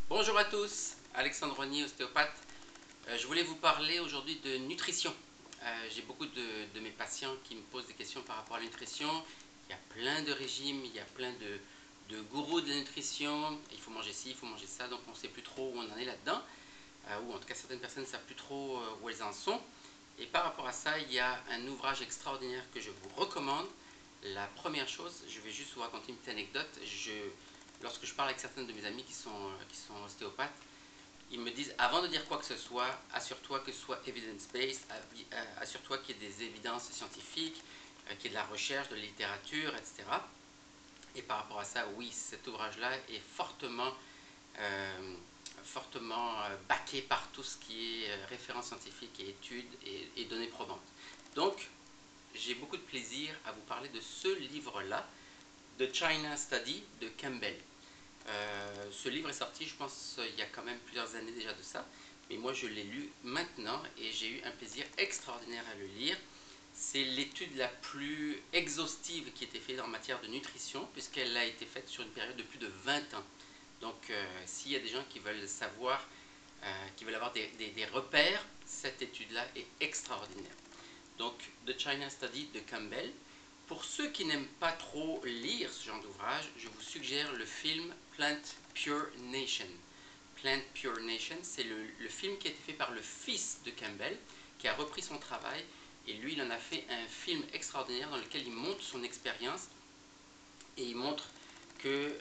Bonjour à tous, Alexandre Rognier, ostéopathe. Je voulais vous parler aujourd'hui de nutrition. J'ai beaucoup de mes patients qui me posent des questions par rapport à la nutrition. Il y a plein de régimes, il y a plein de gourous de la nutrition. Il faut manger ci, il faut manger ça, donc on ne sait plus trop où on en est là-dedans. Ou en tout cas certaines personnes ne savent plus trop où elles en sont. Et par rapport à ça, il y a un ouvrage extraordinaire que je vous recommande. La première chose, je vais juste vous raconter une petite anecdote. Lorsque je parle avec certains de mes amis qui sont ostéopathes, ils me disent, avant de dire quoi que ce soit, assure-toi que ce soit evidence-based, assure-toi qu'il y ait des évidences scientifiques, qu'il y ait de la recherche, de la littérature, etc. Et par rapport à ça, oui, cet ouvrage-là est fortement baqué par tout ce qui est références scientifiques et études et données probantes. Donc, j'ai beaucoup de plaisir à vous parler de ce livre-là, The China Study de Campbell. Ce livre est sorti, je pense, il y a quand même plusieurs années déjà de ça, mais moi je l'ai lu maintenant et j'ai eu un plaisir extraordinaire à le lire. C'est l'étude la plus exhaustive qui a été faite en matière de nutrition, puisqu'elle a été faite sur une période de plus de 20 ans. Donc, s'il y a des gens qui veulent savoir, qui veulent avoir des repères, cette étude-là est extraordinaire. Donc, The China Study de Campbell. Pour ceux qui n'aiment pas trop lire ce genre d'ouvrage, je vous suggère le film Plant Pure Nation. Plant Pure Nation, c'est le film qui a été fait par le fils de Campbell, qui a repris son travail, et lui, il en a fait un film extraordinaire dans lequel il montre son expérience, et il montre qu'il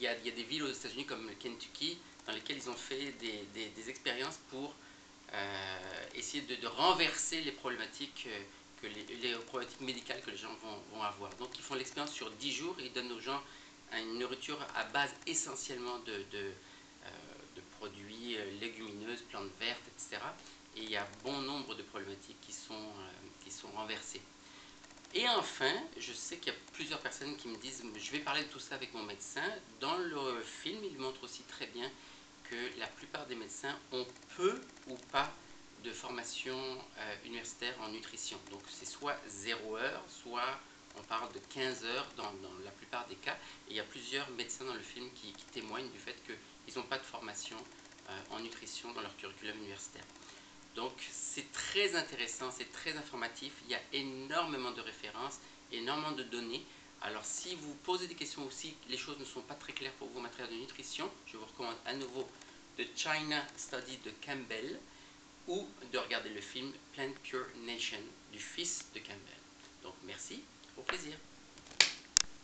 y a des villes aux États-Unis comme le Kentucky, dans lesquelles ils ont fait des expériences pour essayer de renverser les problématiques les problématiques médicales que les gens vont avoir. Donc ils font l'expérience sur 10 jours et ils donnent aux gens une nourriture à base essentiellement de produits légumineuses, plantes vertes, etc. Et il y a bon nombre de problématiques qui sont renversées. Et enfin, je sais qu'il y a plusieurs personnes qui me disent je vais parler de tout ça avec mon médecin. Dans le film, il montre aussi très bien que la plupart des médecins ont peu ou pas de formation universitaire en nutrition. Donc c'est soit 0 heure, soit on parle de 15 heures dans la plupart des cas. Et il y a plusieurs médecins dans le film qui témoignent du fait qu'ils n'ont pas de formation en nutrition dans leur curriculum universitaire. Donc c'est très intéressant, c'est très informatif, il y a énormément de références, énormément de données. Alors si vous posez des questions aussi, les choses ne sont pas très claires pour vous en matière de nutrition, je vous recommande à nouveau The China Study de Campbell ou de regarder le film Plant Pure Nation du fils de Campbell. Donc merci, au plaisir.